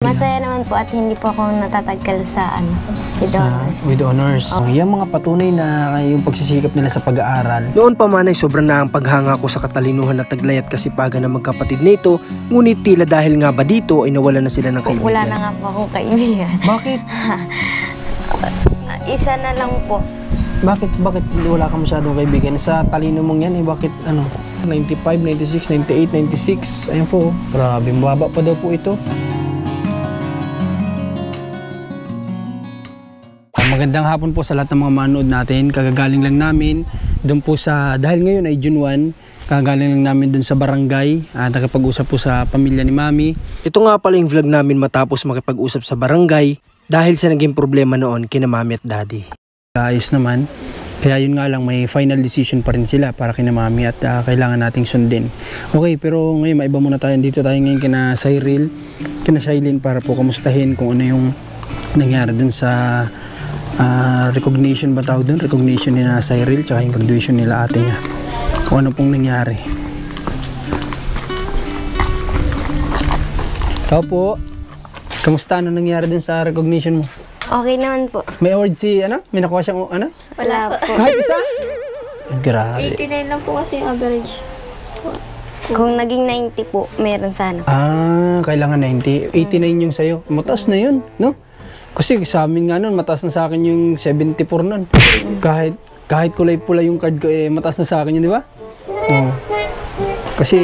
Masaya naman po at hindi po ako natatagkal sa with honors. With honors. Yung mga patunay na yung pagsisikap nila sa pag-aaral. Noon pa man ay sobrang na ang paghanga ko sa katalinuhan at taglay at kasipagan ng magkapatid nito, ngunit tila dahil nga ba dito ay nawala na sila ng kaibigan. Wala na nga po akong kaibigan. Bakit? Isa na lang po. Bakit wala ka masyadong kaibigan? Sa talino mong yan, bakit 95, 96, 98, 96. Ayan po. Grabe, mababa pa daw po ito. Magandang hapon po sa lahat ng mga manood natin. Kagagaling lang namin doon po dahil ngayon ay June 1, kagagaling lang namin doon sa barangay at nakapag-usap po sa pamilya ni Mami. Ito nga pala yung vlog namin matapos makipag-usap sa barangay dahil sa naging problema noon kina Mami at Daddy. Ayos naman. Kaya yun nga lang, may final decision pa rin sila para kina Mami at kailangan nating sundin. Okay, pero ngayon maiba muna tayo. Dito tayo ngayon kina Cyril, kina Shailene para po kamustahin kung ano yung nangyari dun sa recognition ba tawag dun? Recognition ni na Cyril tsaka yung graduation nila ate niya. Kung ano pong nangyari. Tao po, kamusta ano nangyari dun sa recognition mo? Okay naman po. May award may nakuha siyang Wala po. Kahit isa? Grabe. 89 lang po kasi yung average. Kung naging 90 po, meron sana. Kailangan 90. 89 yung sa'yo. Mataas na yun, no? Kasi sa amin nga nun, mataas na sa akin yung 74 nun. Kahit kulay pula yung card ko, mataas na sa akin yun, di ba? Oo. Kasi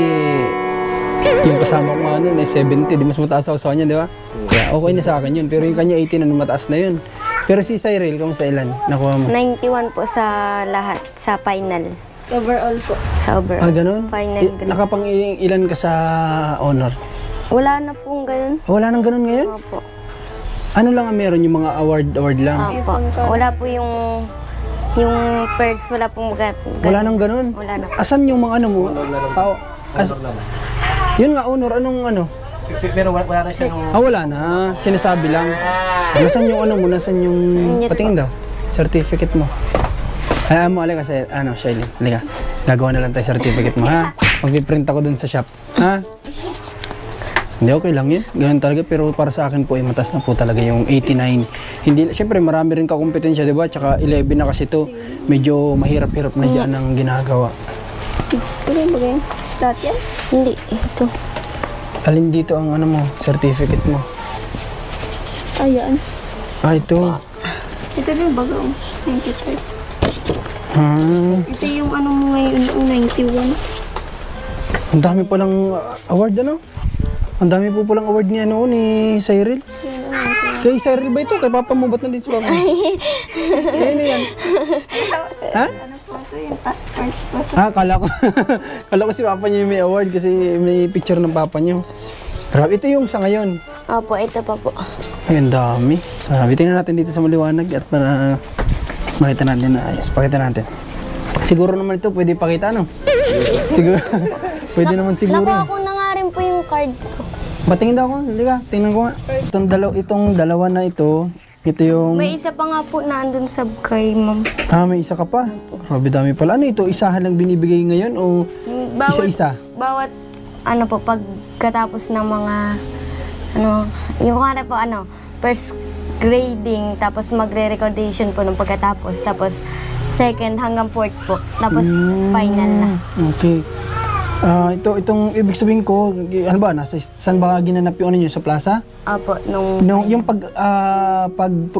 yung kasama ko nga nun, 70, di mas mataas ako sa kanya, di ba? Kaya okay na sa akin yun. Pero yung kanya 18 na mataas na yun. Pero si Cyril, kamusta ilan? Nakuha mo? 91 po sa lahat, sa final. Overall po. Sa overall. Ganun? Final grade. Nakapang ilan ka sa honor? Wala na pong ganun. Wala nang ganun ngayon? Opo. Ano lang ang meron? Yung mga award lang? Opo. Wala po yung first, wala pong ganun. Wala nang ganun? Wala na. Asan yung mga mo? Yun nga, honor. Anong Pero wala na siya nung... wala na. Sinasabi lang. Nasaan yung mo? Nasaan yung... Patingin daw. Certificate mo. Hayaan mo, alika kasi, Shailene. Alika. Gagawa na lang tayo certificate mo, ha? Mag-print ako dun sa shop. Ha? Hindi, okay lang yun. Ganun talaga. Pero para sa akin po, mataas na po talaga yung 89. Hindi, syempre, marami rin kakompetensya, diba? Tsaka 11 na kasi ito. Medyo mahirap-hirap na dyan ang ginagawa. Ano ba yan? Lahat yan? Hindi, ito. Alin dito ang certificate mo? Ayan. Ito. Ito rin yung bago. 93. Ito yung mo ngayon, yung 91. Ang dami palang award, Ang dami po palang award niya ni Cyril. Kay Cyril ba ito? Kay papa mo? Ba't nandito sa papa mo? Ano yan? Ha? Ano po ito? Yung task force po. Kala ko si papa niya may award kasi may picture ng papa niyo. Grabe, ito yung sa ngayon. Opo, ito pa po. Ay, ang dami. Tingnan natin dito sa maliwanag at para makita natin na ayos. Pakita natin. Siguro naman ito pwede pakita, Siguro. Pwede naman siguro. Nakuha ko na nga rin po yung card ko. Patingin daw ako. Halika, tingnan ko nga. Itong dalawa na ito yung... May isa pa nga po na andun sa kay ma'am. May isa ka pa? Grabe dami pala. Ano ito? Isahan lang binibigay ngayon o isa-isa? Bawat, pagkatapos ng mga, yung kaya po, first grading, tapos magre-recordation po nung pagkatapos, tapos second hanggang fourth po, tapos final na. Okay. Itong ibig sabihin ko, ano ba, saan ba ginanap yung niyo sa plaza? Opo, yung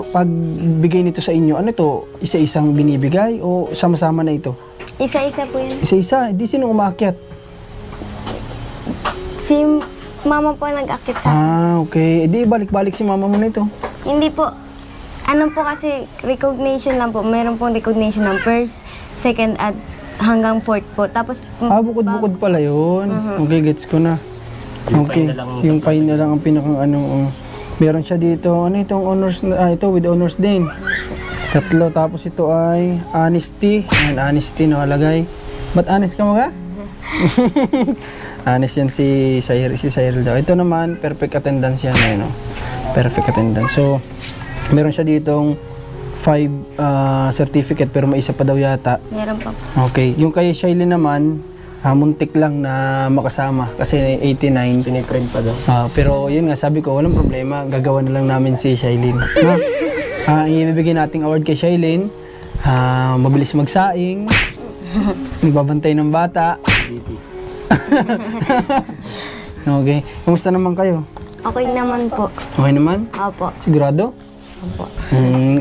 pagbigay nito sa inyo, ano ito? Isa-isang binibigay o sama-sama na ito? Isa-isa po yun. Isa-isa? Hindi sino umakyat? Si mama po nag-akit sa akin. Okay. Di balik-balik si mama mo na ito? Hindi po. Po kasi recognition lang po. Meron pong recognition ng first, second at hanggang fourth po. Tapos bukod-bukod pala yun. Okay, gets ko na. Okay. Yung final lang ang pinakang meron siya dito. Ano itong honors ito with honors din. 3. Tapos ito ay honesty. Ayan, honesty nakalagay. Ba't honest ka mga? Honest yan si Cyril daw. Ito naman, perfect attendance yan. Perfect attendance. So, meron siya ditong 5 certificate pero may isa pa daw yata. Meron pa. Okay. Yung kay Shailene naman, muntik lang na makasama kasi 89. Piniprint pa daw. Pero yun nga, sabi ko, walang problema. Gagawa na lang namin si Shailene. Ibibigay nating award kay Shailene. Mabilis magsaing. Nagbabantay ng bata. Okay. Kamusta naman kayo? Okay naman po. Okay naman? Opo. Sigurado? Opo.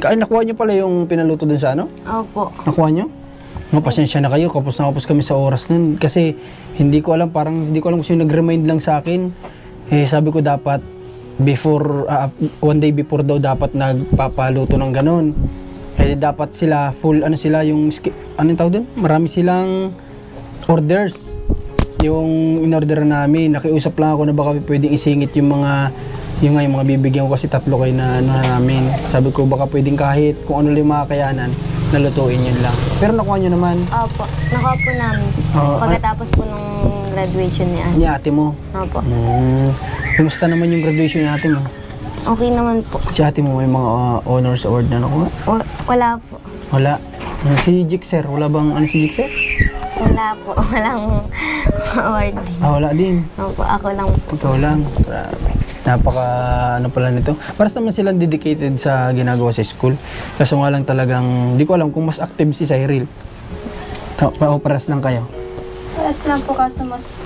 Nakuha niyo pala yung pinaluto dun sa ano? Opo. Nakuha niyo? Pasensya na kayo, kapos na kapos kami sa oras nun. Kasi hindi ko alam kung sino nag-remind lang sa akin. Sabi ko dapat before, one day before daw dapat nagpapaluto ng ganun. Dapat sila full, ano yung tawag dun? Marami silang orders. Yung in-order namin, nakiusap lang ako na baka pwedeng isingit yung mga bibigyan ko kasi 3 kayo na namin. Sabi ko baka pwedeng kahit kung ano lang yung mga kayanan, nalutuin yun lang. Pero nakuha nyo naman. Opo. Nakuha po namin. Pagkatapos po ng graduation ni ate. Ni ate mo? Opo. Kumusta naman yung graduation ni ate mo? Okay naman po. Si ate mo may mga honors award na nakuha? Wala po. Wala. Si Jixer, wala bang si Jixer? Wala po. Walang award. Wala din. Opo, ako lang po. Ikaw lang. Napaka pala nito. Para naman silang dedicated sa ginagawa sa school. Kaso nga lang talagang, di ko alam kung mas active si Cyril. Pa-operas lang kayo. Paras lang po kasi mas,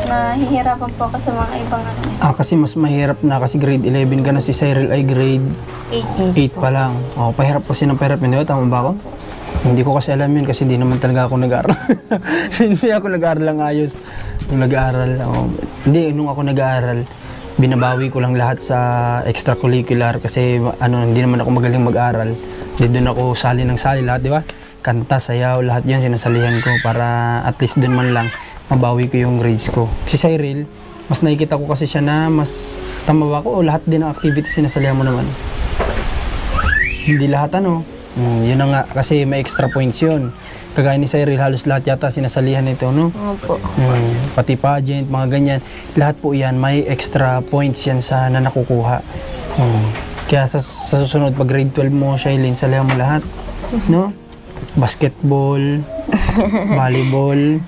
nahihirapan po ako sa mga ibang Kasi mas mahirap na kasi grade 11 ka na, si Cyril ay grade 8 pa lang. Pahirap kasi ng pahirap yun, di ba? Tama ba ako? Hindi ko kasi alam yun kasi hindi naman talaga ako nag-aaral. Hindi ako nag-aaral lang ayos. Nung nag-aaral, nung ako nag-aaral, binabawi ko lang lahat sa extracurricular kasi hindi naman ako magaling mag-aral. Doon ako sali lahat, di ba? Kanta, sayaw, lahat yan sinasalihan ko para at least doon man lang mabawi ko yung grades ko. Si Cyril, mas nakikita ko kasi siya na mas tama ba ako o lahat din ng activities sinasalihan mo naman? Hindi lahat yun na nga, kasi may extra points yun. Kagaya ni Cyril, halos lahat yata sinasalihan nito, no? Opo. Pati pageant, mga ganyan. Lahat po yan, may extra points yan na nakukuha. Kaya sa susunod, pag grade 12 mo, Shailene, salihan mo lahat. No? Basketball, volleyball,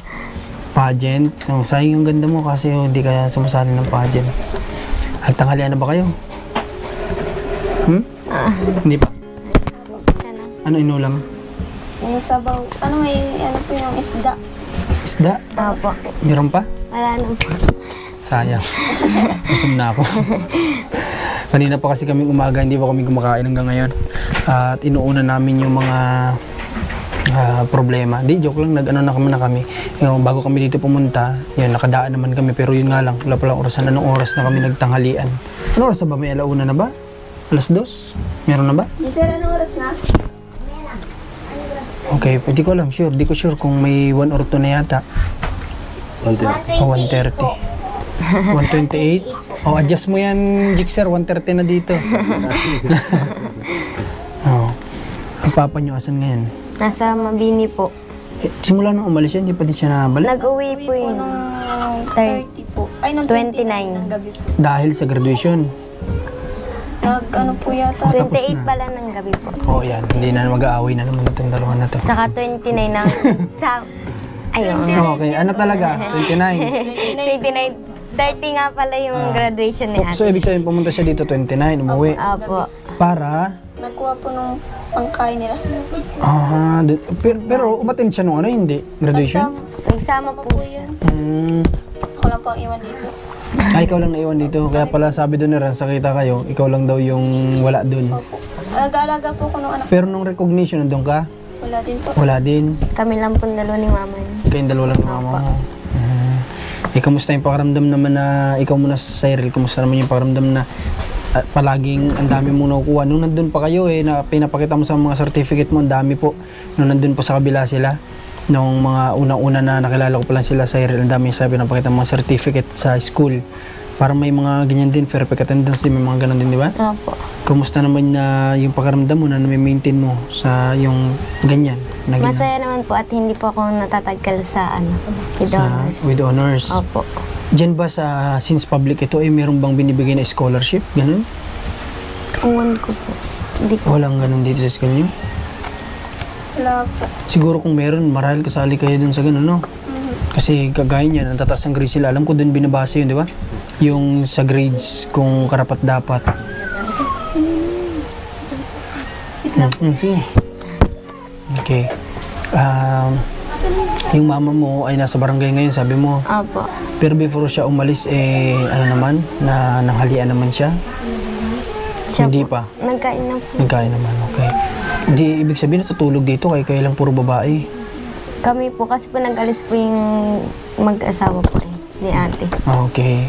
pageant. Sayang yung ganda mo kasi hindi kaya sumasali ng pageant. At tanghalian na ba kayo? Hindi pa? Ano inulam? Yung sabaw, po yung isda. Isda? Opo. Meron pa? Wala na po. Sayang. Gutom na ako. Kanina pa kasi kaming umaga, hindi pa kami kumakain hanggang ngayon. At inuuna namin yung mga problema. Di, joke lang, na kami. Yung, bago kami dito pumunta, yun, nakadaan naman kami. Pero yun nga lang, wala palang orasan. Anong oras na kami nagtanghalian? Anong oras na ba? May alauna na ba? Alas 2? Meron na ba? Sir, anong oras na? Okay, hindi ko alam, sure. Hindi ko sure kung may 1 or 2 na yata. 1:30. 1:28. Adjust mo yan, Jixer. 1:30 na dito. Ang papa nyo, asan ngayon? Nasa Mabini po. Simula nung umalis yan, hindi pa din siya nabalik. Nag-uwi po yun. 30 po. Ay, nung 29. ng gabi po. Dahil sa graduation. Po yata. 28 pala ng gabi po. Yan. Hindi na mag-aaway na naman itong dalawa na to. Saka 29 ng... Ayun. Okay, ano talaga? 29. 29. 30 nga pala yung graduation ni So, ate. ibig sabihin, pumunta siya dito 29, umuwi. Opo. Para? Nakuha po nung pangkain nila. Pero umatin siya nung hindi? Graduation? Nagsama po. Ako lang po ang iwan dito. Ikaw lang naiwan dito. Kaya pala sabi doon ni Ran, sakita kayo, ikaw lang daw yung wala doon. Alaga po ko nung anak. Pero nung recognition, nandun ka? Wala din po. Wala din. Kami lang po dalawa ni mama niya. Kayong dalawa lang ng mama mo. Kamusta yung pakaramdam naman na, ikaw muna sa Cyril, kamusta naman yung pakaramdam na palaging ang dami mong nakukuha. Nung nandun pa kayo na pinapakita mo sa mga certificate mo, ang dami po. Nung nandun po sa kabila sila, nung mga unang-una na nakilala ko pa lang sila sa Cyril, ang dami sa pinapakita mga certificate sa school. Parang may mga ganyan din, perfect attendance din, may mga ganun din, di ba? Opo. Kumusta naman na yung pakaramdam mo na na-maintain mo sa yung ganyan? Na Masaya naman po at hindi po ako natatagal sa with honors. With honors. Opo. Diyan ba sa, since public ito, meron bang binibigay na scholarship? Ganun? Ewan ko po. Hindi po. Walang ganun dito sa school niyo? Wala po. Siguro kung meron, marahil kasali kayo dun sa ganun, no? Kasi kagaya niya, natataas ang grades sila. Alam ko doon binabase yun, di ba? Yung sa grades, kung karapat dapat. Sige. Okay. Yung mama mo ay nasa barangay ngayon, sabi mo. Opo. Pero before siya umalis, ano naman, na nanghalian naman siya? Siya Hindi po, pa? Nagkain na po. Nagkain naman, okay. Hindi, ibig sabihin natutulog dito, kaya lang puro babae. Kami po, kasi po nag-alis po yung mag-asawa po ni ate. Okay.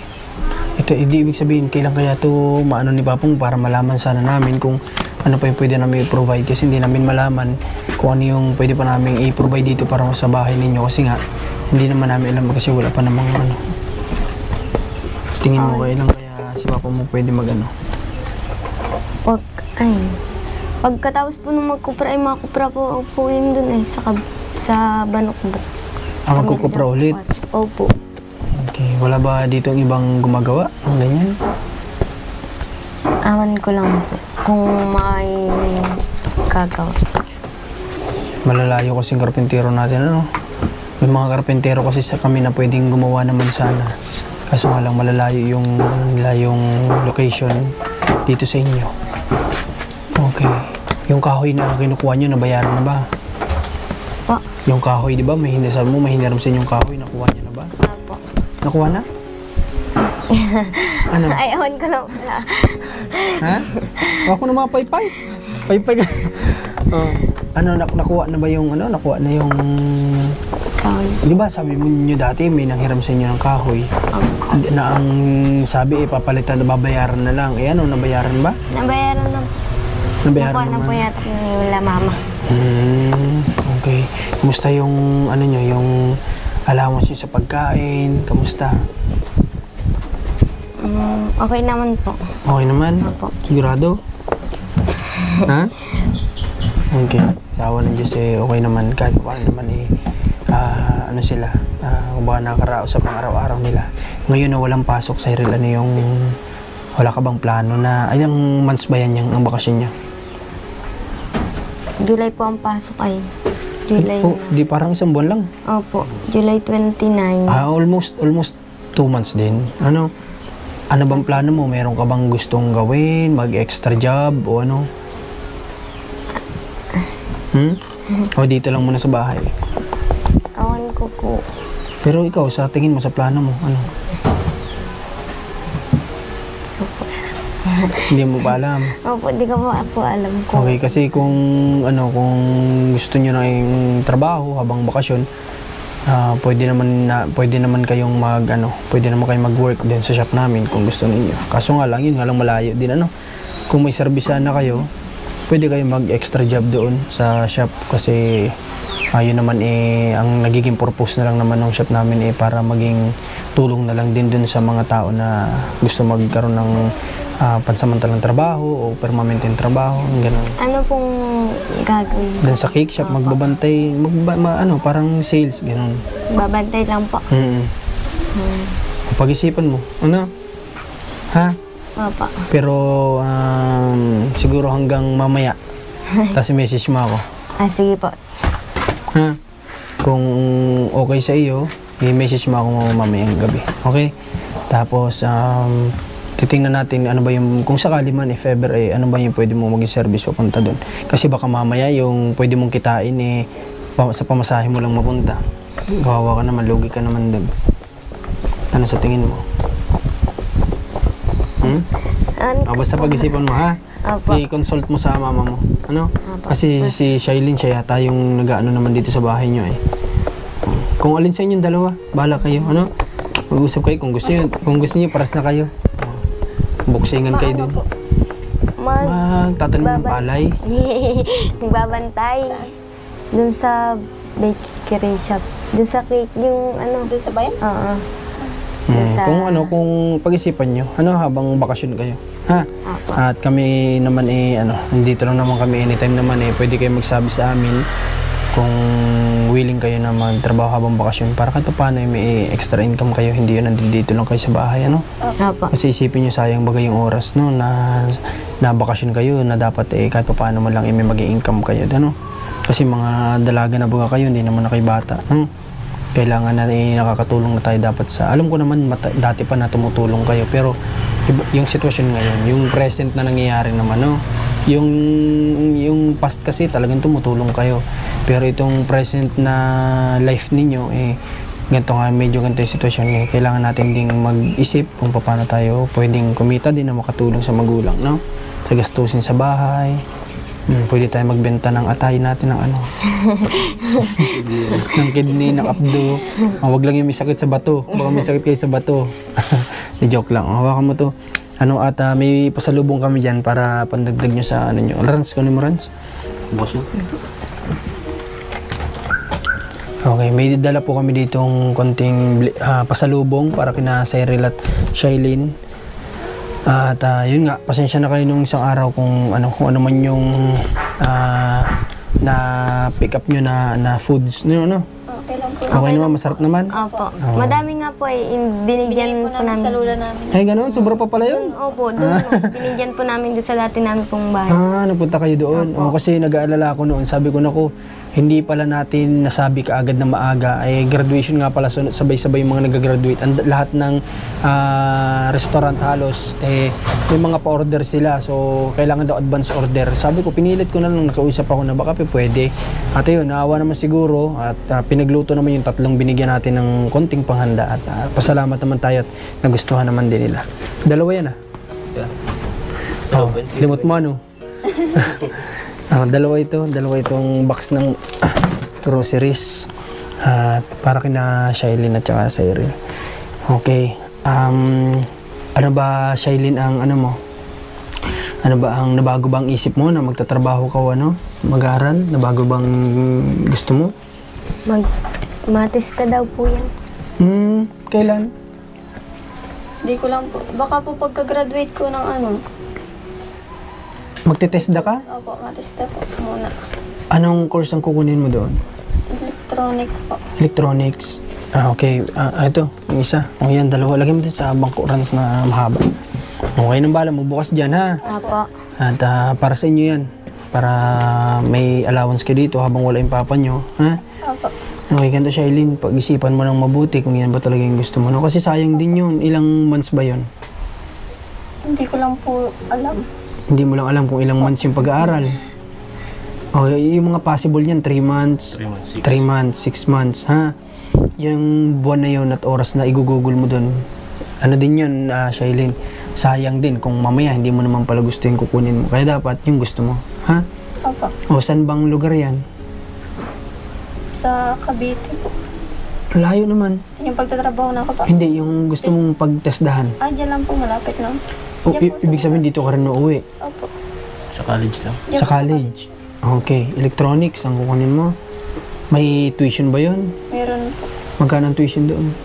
Ito, hindi ibig sabihin, kailan kaya ito maano ni Papong para malaman sana namin kung ano pa yung pwede namin i-provide kasi hindi namin malaman kung ano yung pwede pa namin i-provide dito para sa bahay ninyo kasi nga hindi naman namin alam kasi wala pa namang ano. Tingin mo kailan kaya si Papa mo pwede mag-ano? Pagkatapos po nung magkupra, ay makupra po yun dun sa Banokbok. Ah, magkukupra ulit? Opo. Okay. Wala ba dito ang ibang gumagawa ng ganyan? Awan ko lang po kung may gagawa. Malalayo kasing karpentero natin, ano? May mga karpentero kasi sa kami na pwedeng gumawa naman sana. Kaso nga lang malalayo yung location dito sa inyo. Okay. Yung kahoy na kinukuha nyo, nabayaran na ba? Po. Yung kahoy, di ba? Sabi mo, may hiniram sa inyong kahoy. Nakuha nyo na ba? Opo. Nakuha na? Ano? Ay, awan ko lang pala. Ha? Ako na mga paypay. Paypay ka. Ano, nakuha na ba yung, nakuha na yung... Kahoy. Di ba sabi mo nyo dati, may nanghiram sa inyo ng kahoy. Na ang sabi, papalitan na babayaran na lang. Eh ano, nabayaran ba? Nabayaran na. Nabayaran Nakuha na po naman. yata ni Wala Mama. Okay. Kamusta yung, yung allowance nyo sa pagkain? Kamusta? Okay naman po. Okay naman? Opo. Sigurado? Ha? Okay. Sa awa ng Diyos okay naman. Kahit paano naman ano sila, kung baka nakakaraos sa pang-araw-araw nila. Ngayon na walang pasok sa Cyril, wala ka bang plano na, ayang months ba yan ang bakasyon niya? July po ang pasok ay. July na. Di parang isang buwan lang. Opo. July 29. Almost 2 months din. Ano bang plano mo? Meron ka bang gustong gawin? Mag-extra job? O ano? O dito lang muna sa bahay? Awan ko po. Pero ikaw, sa tingin mo, sa plano mo, ano? Hindi mo pa alam. Opo, di ko po alam ko. Okay, kasi kung gusto niyo na yung trabaho habang bakasyon, pwede naman kayong mag-work din sa shop namin kung gusto niyo. Kaso nga lang, yun nga lang malayo din, Kung may servisyan na kayo, pwede kayo mag-extra job doon sa shop kasi yun naman ang nagiging purpose na lang naman ng shop namin para maging tulong na lang din dun sa mga tao na gusto magkaroon ng pansamantalang trabaho o permanenteng trabaho, gano'n. Ano pong gagawin? Dun sa cake shop, magbabantay, parang sales, gano'n. Babantay lang po. Pag-isipan mo, Ha? Opo. Pero siguro hanggang mamaya, tapos message mo ako. Sige po. Ha? Kung okay sa iyo, i-message mo ako mamayang gabi. Okay? Tapos, titingnan natin ano ba yung, kung sakali man, if ever, ano ba yung pwede mo maging service o punta doon. Kasi baka mamaya yung pwede mong kitain, sa pamasahe mo lang mapunta. Kawawa ka naman, lugi ka naman doon. Ano sa tingin mo? Basta pag-isipan mo, ha? Opo. I-consult mo sa mama mo. Opo. Kasi si Shailene, siya yata yung nag-ano naman dito sa bahay nyo Kung alin sa inyong dalawa, bahala kayo, Mag-usap kayo kung gusto niyo, paras na kayo. Buksingan kayo doon. Magtatanim ng palay. Magbabantay. Dun sa bakery shop. Dun sa cake, yung Doon sa bayan? Oo. Kung pag-isipan nyo, habang bakasyon kayo. Ha? Opo. At kami naman nandito lang naman kami anytime naman pwede kayo magsabi sa amin kung willing kayo na magtrabaho habang bakasyon para kahit paano may extra income kayo, hindi yun nandito lang kayo sa bahay, Opo. Kasi isipin nyo sayang bagay yung oras, na bakasyon kayo na dapat kahit paano man lang may mag-income kayo, Kasi mga dalaga na baga kayo, hindi naman na kayo bata, Kailangan na nakakatulong na tayo dapat sa, alam ko naman dati pa na tumutulong kayo, pero yung sitwasyon ngayon, yung present na nangyayari naman, no? Yung past kasi talagang tumutulong kayo, pero itong present na life ninyo, ganito nga, medyo ganito yung sitwasyon, kailangan natin ding mag-isip kung paano tayo pwedeng kumita din na makatulong sa magulang, no? Sa gastusin sa bahay, pwede tayo magbenta ng atay natin ng ng kidney, ng abdo. Wag lang yung may sakit sa bato. Baka may sakit kayo sa bato. Joke lang. Hawakan mo to. At may pasalubong kami dyan para pandagdag nyo sa nyo. Rans, kunin mo Rans. Boss yun. Okay, may dala po kami ditong konting pasalubong para kina Cyril at Shailene. At yun nga, pasensya na kayo nung isang araw kung ano man yung na pick up nyo na foods. No? Okay lang po. Okay naman, masarap naman. Opo. Madami nga po binigyan po Sa namin. lula namin. Ay, ganun? Sobra pa pala yun? Opo, doon po. Binigyan po namin doon sa dati namin pong bahay. Napunta kayo doon. Kasi nag-aalala ako noon. Sabi ko, naku, hindi pala natin nasabi kaagad na maaga. Graduation nga pala, sabay-sabay yung mga nag-graduate. Lahat ng restaurant halos, may mga pa-order sila. So, kailangan daw advance order. Sabi ko, pinilit ko na lang, nakausap ako na baka pwede. At yun, naawa naman siguro. At pinagluto naman yung 3 binigyan natin ng konting panghanda. At pasalamat naman tayo at nagustuhan naman din nila. 2 yan limot mo ano? Dalawa itong box ng groceries at para kina Shailene at saka Cyril. Okay. Ano ba Shailene ang mo? Ano ba ang nabago bang isip mo na magtatrabaho ka mag-aaral? Nabago bang gusto mo? Matista daw po yan. Kailan? Hindi ko lang po. Baka po pagka-graduate ko ng Magte-TESDA ka? Opo, matista po muna. Anong course ang kukunin mo doon? Electronic po. Electronics. Okay. Ito, yung isa. Yan, 2. Lagyan mo din sa bangko Rans na mahaba. Okay nang bala, magbukas dyan ha. Opo. At para sa inyo yan. Para may allowance ka dito habang wala yung papa nyo. Ha? Opo. Okay, ganito Shailene, pag-isipan mo ng mabuti kung yan ba talaga yung gusto mo. No? Kasi sayang din yun. Ilang months ba yun? Hindi ko lang po alam. Hindi mo lang alam kung ilang months yung pag-aaral. Yung mga possible yan, 3 months, 3 months, 6 months, ha? Yung buwan na yun at oras na igugugol mo dun, ano din yun, Shailene, sayang din kung mamaya hindi mo naman pala gusto yung kukunin mo. Kaya dapat yung gusto mo, ha? Opo. Saan bang lugar yan? Sa Cavite po. Layo naman. Yung pagtatrabaho na ako pa. Hindi, yung gusto mong pagtesdahan. Dyan lang po, malapit lang. Ibig sabihin dito ka rin uuwi. Opo. Sa college lang. Sa college. Okay, electronics ang kukunin mo. May tuition ba yun? Meron po. Magkano ang tuition doon?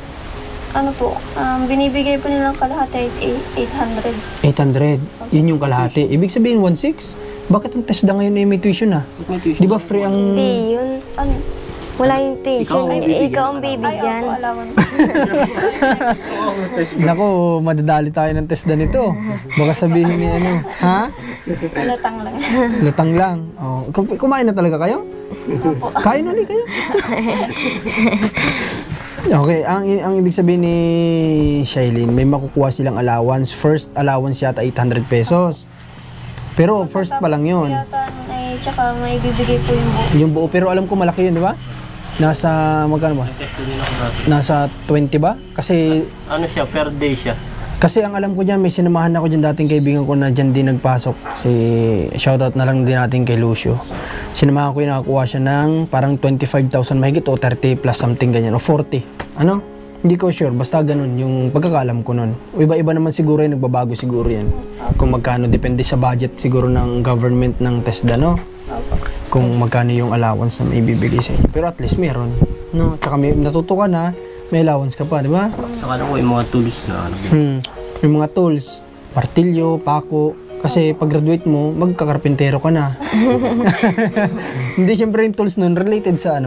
Ano po, binibigay po nilang kalahati 800. 800. Yun yung kalahati. Ibig sabihin 1.6? Bakit ang TESDA ngayon ay may tuition Di ba free ang... Hindi, yun. Ano? Wala yung tuition. Ikaw ang Ay, bibigyan. opo, alawan. Nako, madadali tayo ng TESDA nito. Baka sabihin ni ha? Malatang lang. Lutang lang. Kumain na talaga kayo? Kain ulit kayo? Okay, ang ibig sabihin ni Shailene, may makukuha silang allowance. First allowance yata 800 pesos. Pero first pa lang yun. Tsaka may bibigay po yung buo. Yung buo, pero alam ko malaki yun, di ba? Nasa, magkano ba? Test din ako natin. Nasa 20 ba? Kasi Ano siya, per day siya. Kasi ang alam ko dyan, may sinamahan ako dyan dating kaibigan ko na dyan din nagpasok. Shoutout na lang din natin kay Lucio. Sinamahan ko yung nakakuha siya ng parang 25,000 mahigit o 30 plus something ganyan o 40. Ano? Hindi ko sure, basta ganun yung pagkakalam ko nun. Iba-iba naman siguro yun, nagbabago siguro yan. Kung magkano, depende sa budget siguro ng government ng TESDA, no? Kung magkano yung allowance na may bibigay sa inyo. Pero at least meron, no? Tsaka may natuto ka na, may allowance ka pa, di ba? Saka lang ko yung mga tools na Yung mga tools, martilyo, pako. Kasi pag graduate mo, magkakarpintero ka na. Hindi syempre yung tools nun related sa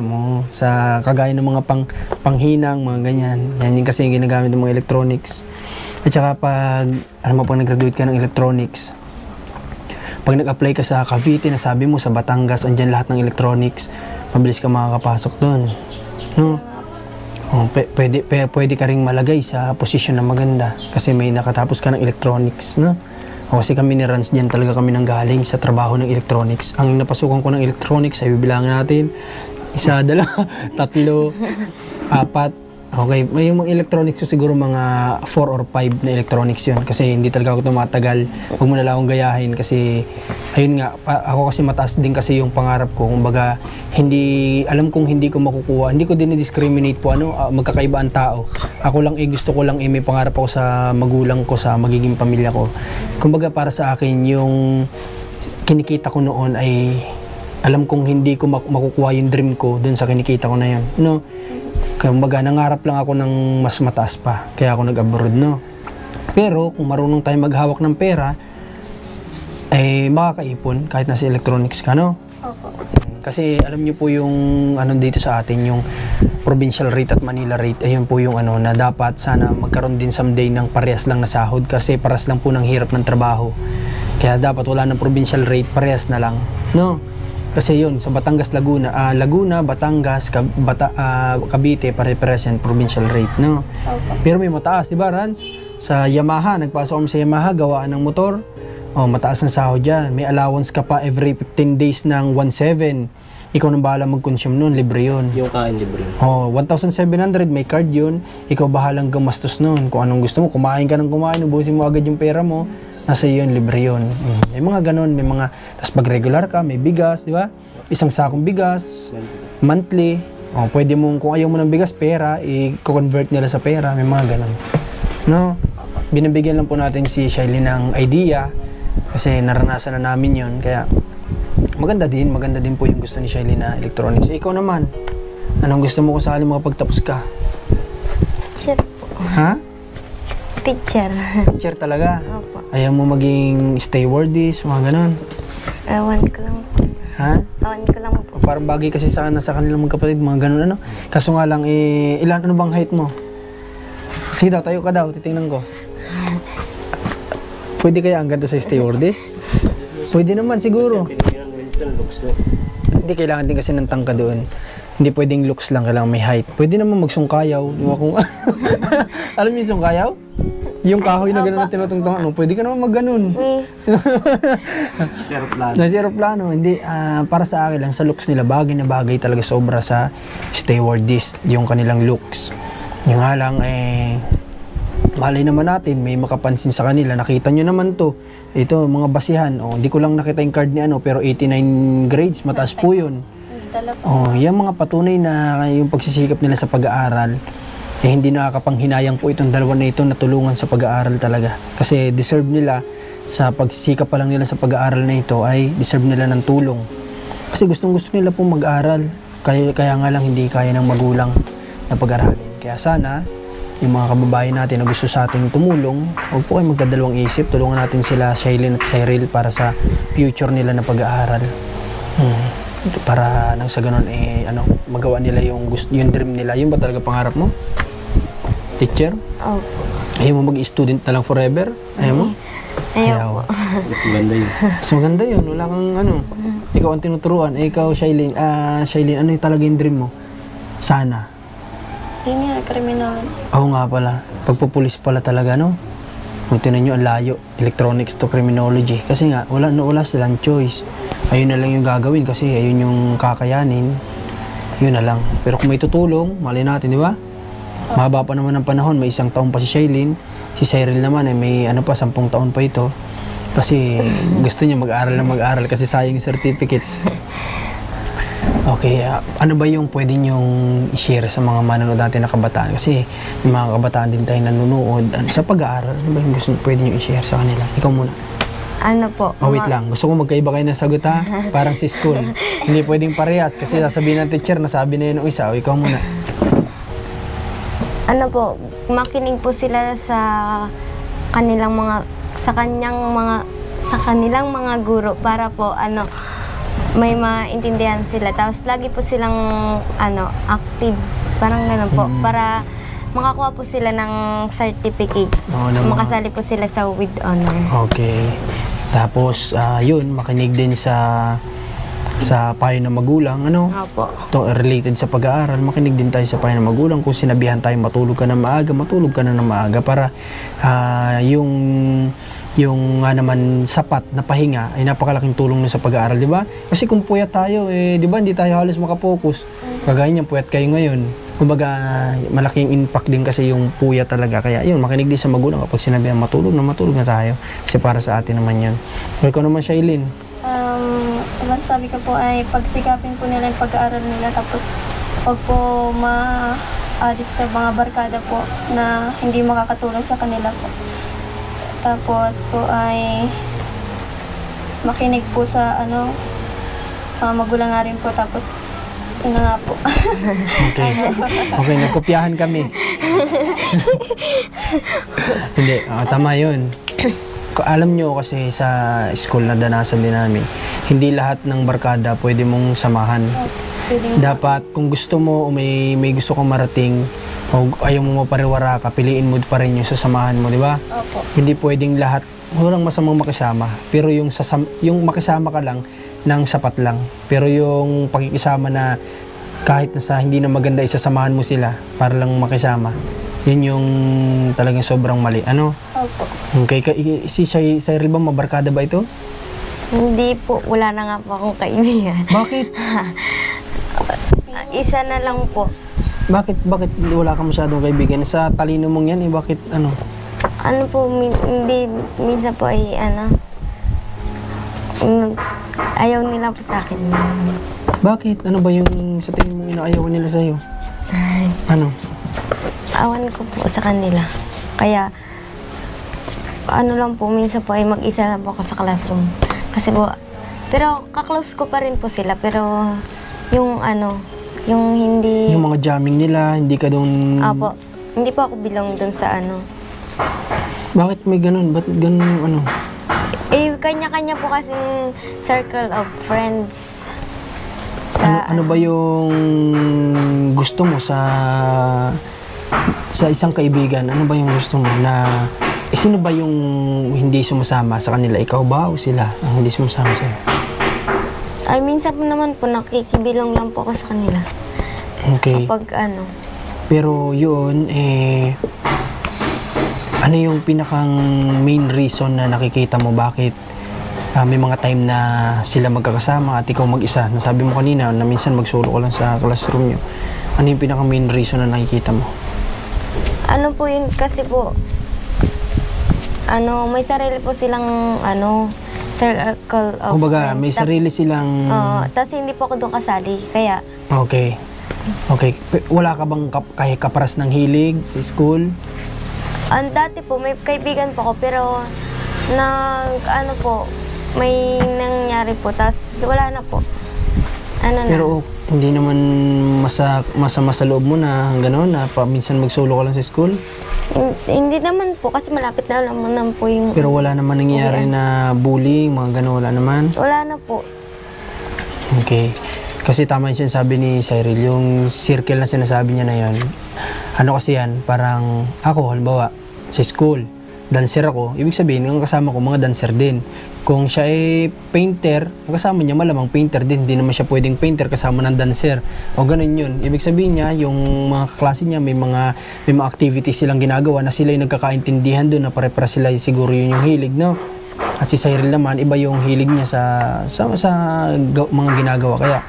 sa kagaya ng mga panghinang, mga ganyan. Yan yung kasi yung ginagamit ng mga electronics. At saka pag nag-graduate ka ng electronics, pag nag-apply ka sa Cavite, nasabi mo sa Batangas, andyan lahat ng electronics, mabilis ka makakapasok doon. No? Pwede ka ring malagay sa posisyon na maganda kasi may nakatapos ka ng electronics, no? O kasi kami ni Rans dyan talaga kami nang galing sa trabaho ng electronics. Ang napasukan ko ng electronics ay bibilangin natin, 1, 2, 3, 4. Okay, may yung mga electronics ko siguro mga 4 or 5 na electronics yun kasi hindi talaga ako tumatagal. Huwag mo na lang akong gayahin kasi ayun nga, ako kasi mataas din kasi yung pangarap ko. Kumbaga, alam kong hindi ko makukuha, hindi ko din discriminate po magkakaiba ang tao. Ako lang gusto ko lang may pangarap ako sa magulang ko, sa magiging pamilya ko. Kumbaga para sa akin yung kinikita ko noon ay alam kong hindi ko makukuha yung dream ko dun sa kinikita ko na yun. No? Kumbaga, nangarap lang ako ng mas mataas pa. Kaya ako nag-abroad, no? Pero, kung marunong tayo maghawak ng pera, makakaipon kahit nasa electronics ka, no? Opo. Kasi, alam niyo po yung dito sa atin, yung provincial rate at Manila rate, ayun po yung na dapat sana magkaroon din someday ng parehas lang na sahod kasi parehas lang po ng hirap ng trabaho. Kaya dapat wala ng provincial rate, parehas na lang, no? Kasi yun, sa Batangas, Laguna, Batangas, Cavite, pare-pares yan, provincial rate, no? Okay. Pero may mataas, di ba, Rans? Sa Yamaha, nagpasok kami sa Yamaha, gawaan ng motor. Mataas ang sahod dyan. May allowance ka pa every 15 days ng 1,700. Ikaw nang bahala mag-consume nun, libre yun. Yung kain libre. 1,700, may card yun. Ikaw bahalang gumastos nun. Kung anong gusto mo, kumain ka ng kumain, ubusin mo agad yung pera mo. Nasa yun, libre yun. May mga ganun, may mga, tapos pag regular ka, may bigas, di ba? Isang sakong bigas, monthly. Pwede mo, kung ayaw mo ng bigas, pera, i-convert nila sa pera, may mga ganun. No? Binibigyan lang po natin si Shailene ng idea, kasi naranasan na namin yun, kaya maganda din po yung gusto ni Shailene na electronics. Ikaw naman, anong gusto mo kung sakali makapagtapos ka? Teacher po. Ha? Teacher. Teacher talaga? Opo. Ayaw mo maging stewardess, mga ganun? Ewan ko lang po. Ha? Ewan ko lang po. Parang bagay kasi sa kanilang magkapatid, mga ganun Kaso nga lang, ilan bang height mo? Sige daw, tayo ka daw, titingnan ko. Pwede kaya ang ganda sa stewardess? Pwede naman siguro. Hindi kailangan din kasi ng tangka doon. Hindi pwedeng looks lang, kailangan may height. Pwede naman magsungkayaw. Alam niyo yung sungkayaw? Yung kahoy na gano'n na tinutungtungan mo, pwede ka naman mag-ganon. Sa aeroplano. Hindi, para sa akin lang, sa looks nila, bagay na bagay talaga sobra sa stewardess, yung kanilang looks. Yung nga lang, malay naman natin, may makapansin sa kanila. Nakita nyo naman to. Ito, mga basihan. Hindi ko lang nakita yung card ni pero 89 grades, mataas po yun. Yung mga patunay na yung pagsisikap nila sa pag-aaral, hindi nakakapanghinayang po itong dalawa na ito na tulungan sa pag-aaral talaga. Kasi deserve nila, sa pagsisikap pa lang nila sa pag-aaral na ito, ay deserve nila ng tulong. Kasi gustong-gusto nila pong mag-aaral. Kaya nga lang hindi kaya ng magulang na pag-aralin. Kaya sana, yung mga kababayan natin na gusto sa ating tumulong, huwag po kayo magdadalawang isip. Tulungan natin sila, Shailene at Cyril, para sa future nila na pag-aaral. Para nang sa ganun, magawa nila yung dream nila. Yun ba talaga pangarap mo? Teacher? Opo. Ayaw mo mag-student na lang forever? Ayaw mo? Ayaw po. Mas maganda yun. Mas maganda yun. Wala kang ikaw ang tinuturuan. Ikaw, Shailene, ano yung talaga yung dream mo? Sana. Yun nga, kriminal. Oo nga pala. Pagpupulis pala talaga, no? Kung tinan nyo, ang layo. Electronics to criminology. Kasi nga, wala silang choice. Ayun na lang yung gagawin kasi ayun yung kakayanin. Yun na lang. Pero kung may tutulong, mali natin, di ba? Mahaba pa naman ang panahon. May 1 taon pa si Shailene. Si Cyril naman, may 10 taon pa ito. Kasi gusto niya mag-aral kasi sayang yung certificate. Okay, ano ba yung pwede niyong i-share sa mga manonood natin na kabataan? Kasi may mga kabataan din tayo nanonood. Sa pag-aaral, ano ba yung pwede niyong i-share sa kanila? Ikaw muna. Ano po? Wait lang. Gusto ko magkaiba kayo ng sagot, ha? Parang si school. Hindi pwedeng parehas kasi sasabihin ng teacher, nasabi na yun ng isa. O, ikaw muna. Ano po, makinig po sila sa kanilang mga guro para po may maintindihan sila. Tapos lagi po silang active, parang gano'n po, para makakuha po sila ng certificate. Makasali po sila sa with honor. Okay. Tapos, yun, makinig din sa sa payo ng magulang, ano? Opo. Ito, related sa pag-aaral, makinig din tayo sa payo ng magulang. Kung sinabihan tayo matulog ka na maaga, matulog ka na ng maaga para yung nga naman sapat na pahinga ay napakalaking tulong na sa pag-aaral, di ba? Kasi kung puyat tayo, di ba, hindi tayo halos makapokus. Kagaya niyan, puyat kayo ngayon. Kumbaga, malaking impact din kasi yung puyat talaga. Kaya yun, makinig din sa magulang kapag sinabihan matulog na tayo. Kasi para sa atin naman yun. So, ikaw naman, Shailene. Masasabi ko po ay pagsikapin po nila yung pag-aaral nila, tapos huwag po ma-addict sa mga barkada po na hindi makakatulong sa kanila po. Tapos po ay makinig po sa magulang nga rin po, tapos yun na nga po. Okay. Okay, nagkopyahan kami. Hindi, tama yun. Alam nyo kasi sa school na danasan din namin, hindi lahat ng barkada pwede mong samahan. Dapat kung gusto mo o may gusto kang marating o ayaw mo mapariwara ka, piliin mo pa rin yung sasamahan mo, di ba? Opo. Hindi pwedeng lahat, walang masamang makisama, pero yung makisama ka lang ng sapat lang. Pero yung pakikisama na kahit nasa hindi na maganda, isasamahan mo sila para lang makisama, yun yung talagang sobrang mali. Ano? Opo. Okay, si Cyril ba, mabarkada ba ito? Hindi po, wala na nga po akong kaibigan. Bakit? Isa na lang po. Bakit wala ka masyadong kaibigan? Sa talino mong yan, bakit ano? Ano po, hindi, minsan po ay ayaw nila po sa akin. Bakit? Ano ba yung sa tingin mong inaayaw nila sa'yo? Ano? Awan ko po sa kanila. Kaya, ano lang po, minsan po ay mag-isa lang po ako sa classroom. Kasi po, pero kaklose ko pa rin po sila, pero yung yung hindi... Yung mga jamming nila, hindi ka doon... Apo, hindi po ako belong doon sa Bakit may ganun? Ba't ganun yung ano? Kanya-kanya po kasing circle of friends. Ano ba yung gusto mo sa isang kaibigan? Ano ba yung gusto mo na... sino ba yung hindi sumasama sa kanila? Ikaw ba o sila ang hindi sumasama sa'yo? Ay, minsan po naman po, nakikibilong lang po ako sa kanila. Okay. Kapag Pero yun, ano yung pinakang main reason na nakikita mo bakit may mga time na sila magkakasama at ikaw mag-isa? Nasabi mo kanina na minsan magsolo ka lang sa classroom nyo. Ano yung pinakang main reason na nakikita mo? Ano po yun, kasi po, may sarili po silang, circle of Kumbaga, friends. may sarili silang... Tapos hindi po ako doon kasali, kaya... Okay. Wala ka bang kaparas ng hilig sa school? Dati po, may kaibigan po ako, pero may nangyari po, tapos wala na po. Pero hindi naman masama sa loob mo na gano'n, na minsan mag-solo ka lang sa school? Hindi naman po, kasi malapit na naman po yung... Pero wala naman nangyayari na bullying, mga gano'n, wala naman? Wala na po. Okay. Kasi tama yung sinasabi ni Cyril, yung circle na sinasabi niya na yun. Ano kasi yan, parang ako, halimbawa, sa school, dancer ako, ibig sabihin, ang kasama ko, mga dancer din. Kung siya ay painter, ang kasama niya malamang painter din. Hindi naman siya pwedeng painter kasama ng dancer. O ganun yun. Ibig sabihin niya, yung mga kaklase niya, may mga activities silang ginagawa na sila yung nagkakaintindihan doon na pare-para sila siguro yun yung hilig, no? At si Cyril naman, iba yung hilig niya sa mga ginagawa. Kaya,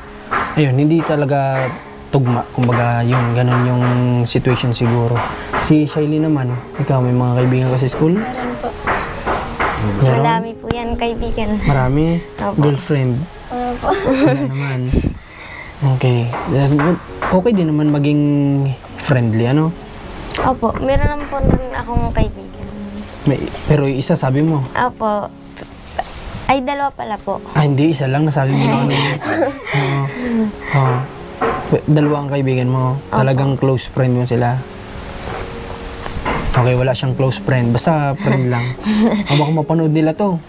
ayun, hindi talaga tugma. Kumbaga, yun, ganun yung situation siguro. Si Shailene naman, ikaw, may mga kaibigan ka sa school? Meron po. Madami po yan, kaibigan. Marami? Opo. Girlfriend? Po. Wala naman. Okay. Okay din naman maging friendly, ano? Opo, meron naman po rin akong kaibigan. Pero isa sabi mo? Opo. Ay, dalawa pala po. Hindi, isa lang. Nasabi mo na ano. Dalawa ang kaibigan mo. Talagang close friend mo sila. Okay, wala siyang close friend. Basta friend lang. Baka mapanood nila to.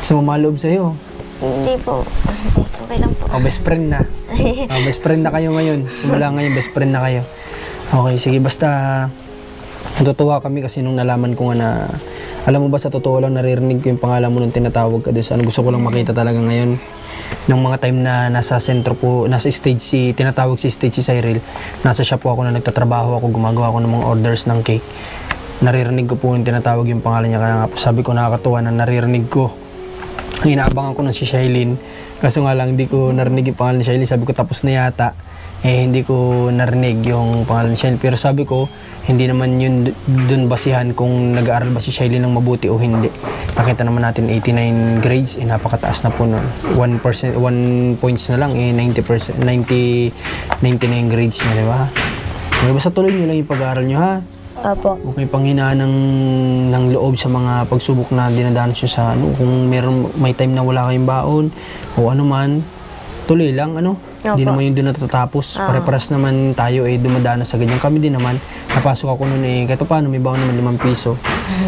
Sa mamaloob sa'yo. Hindi po. Okay lang po. Best friend na. Best friend na kayo ngayon. Simula ngayon, best friend na kayo. Okay, sige. Basta natutuwa kami kasi nung nalaman ko nga na Alam mo ba, sa totoo lang, naririnig ko yung pangalan mo nung tinatawag ka doon. Ano, gusto ko lang makita talaga ngayon. Nung mga time na nasa sentro po, nasa stage tinatawag si stage si Cyril. Nasa shop po ako na nagtatrabaho ako, gumagawa ako ng mga orders ng cake. Naririnig ko po yung tinatawag yung pangalan niya. Kaya nga po sabi ko, nakakatuwa na naririnig ko. Inaabangan ko na si Shailene. Kaso nga lang, hindi ko narinig yung pangalan ni Shailene. Sabi ko, tapos na yata. Hindi ko narinig yung pangalan ni Shailene. Pero sabi ko, hindi naman yun dun basihan kung nag-aaral ba si Shailene ng mabuti o hindi. Nakita naman natin 89 grades, napakataas na po nun. 1 points na lang, 99 grades na, di ba? Basta tuloy nyo lang yung pag-aaral nyo, ha? Opo. Huwag may panghinaan ng loob sa mga pagsubok na dinadanas nyo sa ano. Kung may time na wala kayong baon o ano man, tuloy lang, ano? Hindi naman yung doon natatapos. Pare-paras naman tayo dumadanas sa ganyan. Kami din naman, napasok ako noon kahit paano may baon naman 5 piso.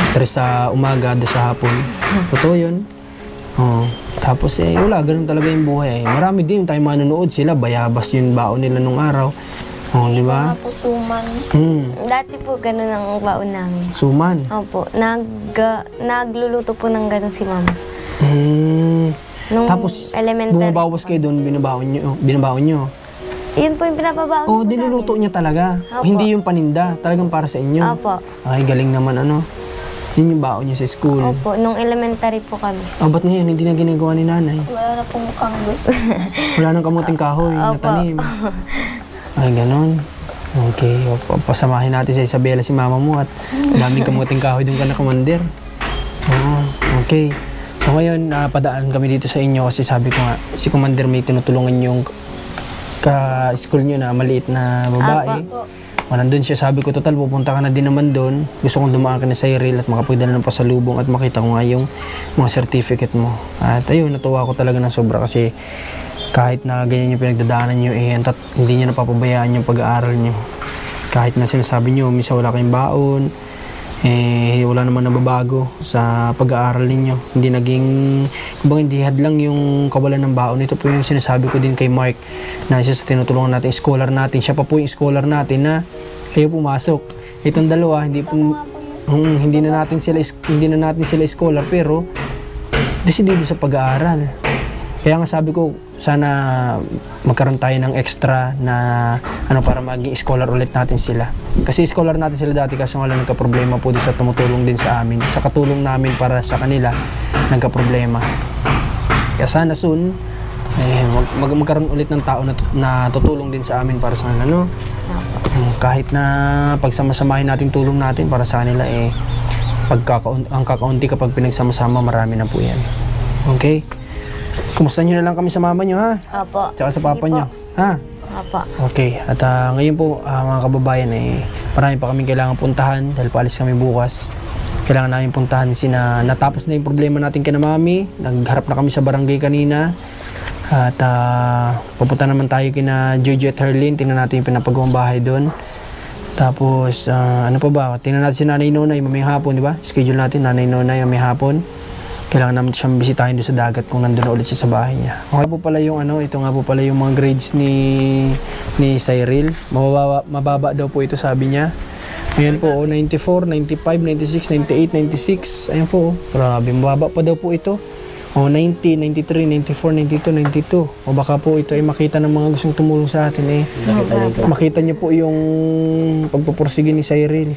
Pero sa umaga, doon sa hapon. Totoo yun. Tapos wala, ganun talaga yung buhay. Marami din tayo manonood sila, bayabas yung baon nila nung araw. Di ba? Mga po suman. Dati po ganun ang baon namin. Suman? Opo. Nagluluto po ng ganun si mama. Nung Tapos, elementary. bumabawas kayo doon, binabaon nyo. Yun po yung pinapabaon Oo, po dinuluto sa amin. niya talaga. Opo. Hindi yung paninda, talagang para sa inyo. Opo. Ay, galing naman ano. Yun yung baon niya sa school. Opo, nung elementary po kami. Ba't ngayon hindi na ginagawa ni nanay? Wala na pong kangus. Wala nang kamuting kahoy na Opo. tanim. Ay, ganon. Okay, pasamahin natin sa Isabela si mama mo at daming kamuting kahoy doon ka na commander. Okay. So ngayon, padaan kami dito sa inyo kasi sabi ko nga, si Commander may tinutulungan yung ka-school nyo na maliit na babae. Nandun siya, sabi ko, total, pupunta ka na din naman doon. Gusto kong dumaan ka na sa Cyril at makapagdala ng pasalubong at makita ko nga yung mga certificate mo. At ayun, natuwa ko talaga ng sobra kasi kahit na ganyan yung pinagdadaanan nyo, hindi nyo napapabayaan yung pag-aaral nyo. Kahit na sinasabi nyo, misa wala kayong baon, wala naman nababago sa pag-aaral ninyo. Hindi naging, kumbaga hindi hadlang yung kawalan ng baon. Ito po yung sinasabi ko din kay Mark na isa sa tinutulungan natin, scholar natin. Siya pa po yung scholar natin na kayo pumasok. Itong dalawa, hindi na natin sila scholar pero desidido sa pag-aaral. Kaya nga sabi ko, sana magkaroon tayo ng extra na para maging scholar ulit natin sila. Kasi scholar natin sila dati kasi nga lang nagka-problema po din sa tumutulong din sa amin. Sa katulong namin para sa kanila, nagka-problema. Kaya sana soon, magkaroon ulit ng tao na tutulong din sa amin para sa kanila, no? Kahit na pagsamasamahin natin tulong natin para sa kanila, ang kakaunti kapag pinagsama-sama, marami na po yan. Okay? Kumusta nyo na lang kami sa mama nyo, ha? Opo. Tsaka sa papa Sige nyo, po. ha? Opo. Okay, at ngayon po mga kababayan, marami pa kaming kailangan puntahan dahil paalis kami bukas. Kailangan namin puntahan natapos na yung problema natin kina mami, nagharap na kami sa barangay kanina. At pupunta naman tayo kina Jojo at Herlin, tingnan natin yung pinapagawang bahay doon. Tapos, ano pa ba, tingnan natin si Nanay Nonay mamayang hapon, di ba? Schedule natin, Nanay Nonay mamayang hapon. Kailangan namin siyang bisitahin doon sa dagat kung nandun na ulit siya sa bahay niya. Okay po pala yung ito nga po pala yung mga grades ni Cyril. Mababa daw po ito, sabi niya. Ayan po, 94, 95, 96, 98, 96. Ayan po, grabe, mababa pa daw po ito. 90, 93, 94, 92, 92. O baka po ito ay makita ng mga gustong tumulong sa atin Makita niyo po yung pagpupursige ni Cyril.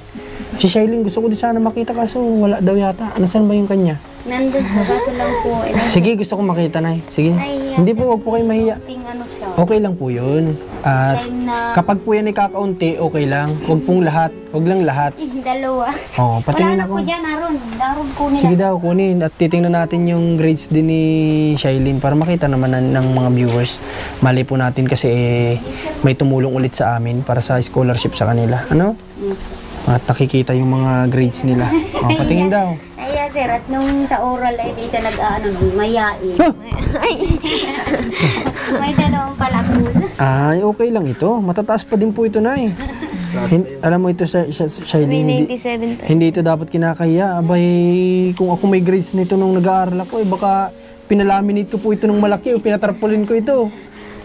Si Shailene gusto ko din sana makita kaso wala daw yata. Nasaan ba yung kanya? Nandun po, kaso lang po. Sige, gusto ko makita na Sige. Hindi po, wag po kayo mahiya. Okay lang po yun. At kapag po yan ay kakaunti, okay lang. Wag pong lahat. Wag lang lahat. Dalawa. Patingin Wala na ako. po dyan, Naroon kunin. Sige daw, kunin. At titingnan natin yung grades din ni Shailene para makita naman ng mga viewers. Mali po natin kasi may tumulong ulit sa amin para sa scholarship sa kanila. Ano? At nakikita yung mga grades nila. Patingin daw. Ay, sir, at nung sa oral ay di siya mayain. May dalawang palakul. Ay, okay lang ito. Matataas pa din po ito, Nay. Alam mo ito, Shailene, May 97. hindi ito dapat kinakahiya. Abay, kung ako may grades nito nung nag-aaral ako, baka pinalaminate ko po ito nung malaki o pinatarpulin ko ito.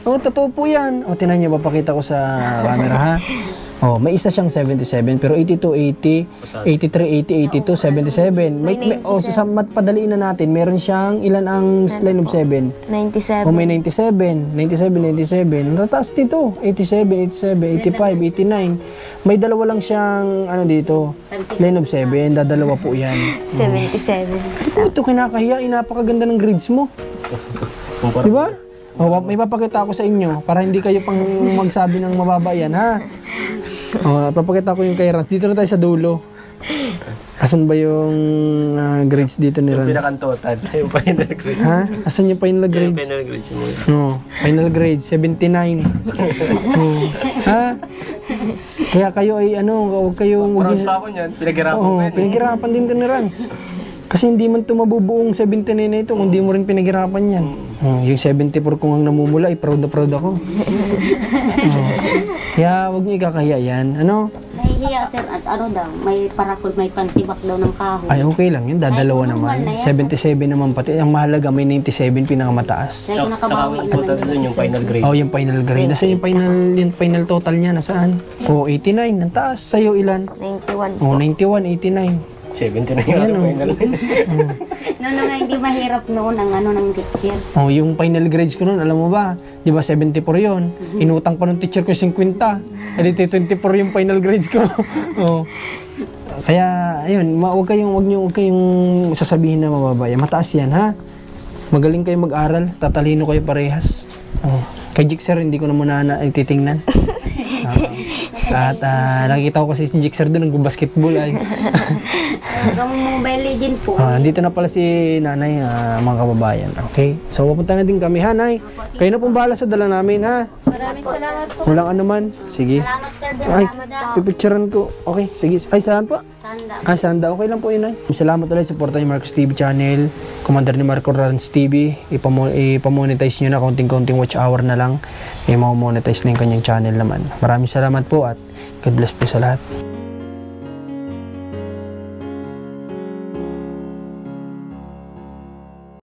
Totoo po yan. Tinan niyo, papakita ko sa camera, ha? Oh, may isa siyang 77 pero 82, 80, 83, 80, 82, 77. Sa mat padaliin na natin, meron siyang ilan ang line of 7? 97. Oh, may 97, 97. Tataas dito, 87, 87, 85, 89. May dalawa lang siyang ano dito, line of 7, dadalawa po 'yan. 77. Ito kinakahiya, napakaganda ng grades mo. Di ba? Oh, may papakita ako sa inyo para hindi kayo pang magsabi ng mababa yan, ha? Oh, papakita ko yung kay Rans. Dito na tayo sa dulo. Asan ba yung grades dito ni Rans? Pinakantotal. Yung final grade. Ha? Asan yung final Yung grades? final grade mo. No, final grade 79. Oh. Ha? Kaya kayo ay huwag kayong Proud pa ako niyan. Pinaghirapan ko yan. Pinaghirapan din to ni Rans. Kasi hindi man ito mabubuong 79 na ito kung hindi mo rin pinaghirapan yan. Yung 74 kung ang namumula, proud na proud ako. Kaya huwag niyo ikakahiya yan. Ano? Nahihiya sir at ano daw, may parakol, may pantibak daw ng kahoy. Ay, okay lang yun. Dadalawa Ay, normal naman. na yan. 77 naman pati. Ang mahalaga, may 97 pinakamataas. Kaya Tsaka nakabawi total naman. dun yung final grade. Oh, yung final grade. Nasaan yung final total niya? Nasaan? Oh, 89. Ang taas. Sa'yo ilan? 91. Oh, 91, 89. 70 na yung final grade. Noon nga hindi mahirap noon ang ano ng teacher. Oh, yung final grades ko noon, alam mo ba? 'Di ba 74 'yon? Inutang pa ng teacher ko 50. Edi 24 yung final grades ko. Oh. Kaya ayun, huwag kayong sasabihin na mababa. Mataas 'yan, ha? Magaling kayo mag-aral, tatalino kayo parehas. Oh. Kay Jixer hindi ko na muna titingnan. At nakikita ko kasi si Jixer doon nag-basketball ay. Hanggang Mobile Legend po. Dito na pala si nanay, mga kababayan. Okay? So, pupunta na din kami, ha, nay? Kayo na pong bahala sa dala namin, ha? Maraming salamat po. Walang anuman. Sige. Salamat sir. Ay, pipicturean ko. Okay, sige. Ay, saan po? Sanda. Sanda. Okay lang po yun, ay. Salamat ulit. Supportan yung Marcos TV channel. Commander ni Marco Rans TV. Ipamonetize nyo na. Konting-konting watch hour na lang. Mamonetize na yung kanyang channel naman. Maraming salamat po at God bless po sa lahat.